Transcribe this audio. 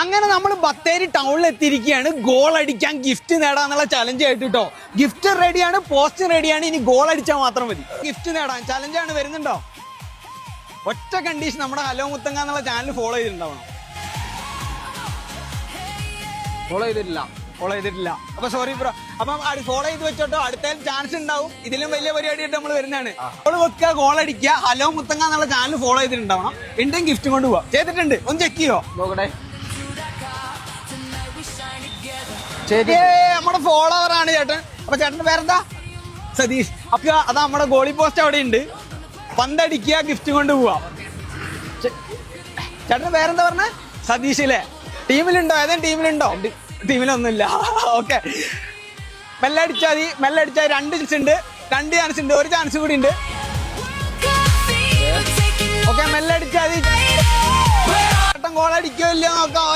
അങ്ങനെ നമ്മൾ ബത്തേരി ടൗണിൽ എത്തിയിരിക്കുകയാണ്. ഗോൾ അടിക്കാൻ ഗിഫ്റ്റ് നേടാന്നുള്ള ചലഞ്ച് ആയിട്ട് കേട്ടോ. ഗിഫ്റ്റ് റെഡിയാണ്, പോസ്റ്റ് റെഡിയാണ്, ഇനി ഗോൾ അടിച്ചാൽ മാത്രം മതി. ഗിഫ്റ്റ് നേടാൻ ചലഞ്ചാണ്. വരുന്നുണ്ടോ? ഒറ്റ കണ്ടീഷൻ, നമ്മുടെ ഹലോ മുത്തങ്ങ എന്നുള്ള ചാനൽ ഫോളോ ചെയ്തിട്ടുണ്ടാവണം. ഫോളോ ചെയ്തിട്ടില്ല. അപ്പൊ സോറി ബ്രോ. അപ്പം ഫോളോ ചെയ്ത് വെച്ചോട്ടോ, അടുത്ത ചാൻസ് ഉണ്ടാവും. ഇതിലും വലിയ പരിപാടിയായിട്ട് നമ്മൾ വരുന്നതാണ്. ഗോൾ വെക്കുക, ഗോൾ അടിക്കുക, ഹലോ മുത്തങ്ങ എന്നുള്ള ചാനൽ ഫോളോ ചെയ്തിട്ടുണ്ടാവണം. ഉണ്ടെങ്കിൽ ഗിഫ്റ്റ് കൊണ്ട് പോവാ. ചെയ്തിട്ടുണ്ട്, ഒന്ന് ചെക്ക് ചെയ്യോ? നോക്കട്ടെ. നമ്മുടെ ഫോളോവർ ആണ് ചേട്ടൻ. അപ്പൊ ചേട്ടന്റെ പേരെന്താ? സതീഷ്. അപ്പൊ അത് നമ്മുടെ ഗോളി പോസ്റ്റ് അവിടെ ഉണ്ട്. പന്തടിക്കുക, ഗിഫ്റ്റ് കൊണ്ട് പോവാ. ചേട്ടന്റെ പേരെന്താ പറഞ്ഞ? സതീഷ് അല്ലേ? ടീമിലുണ്ടോ? ഏതെങ്കിലും ടീമിലുണ്ടോ? ടീമിലൊന്നുമില്ല. ഓക്കെ, മെല്ലെ അടിച്ചാൽ മതി. 2 ചാൻസ് ഉണ്ട്. ഒരു ചാൻസ് കൂടി ഉണ്ട്. ഓക്കെ, മെല്ലെ അടിച്ചാൽ മതി. ചേട്ടൻ ഗോൾ അടിക്കോ ഇല്ല നോക്കാം.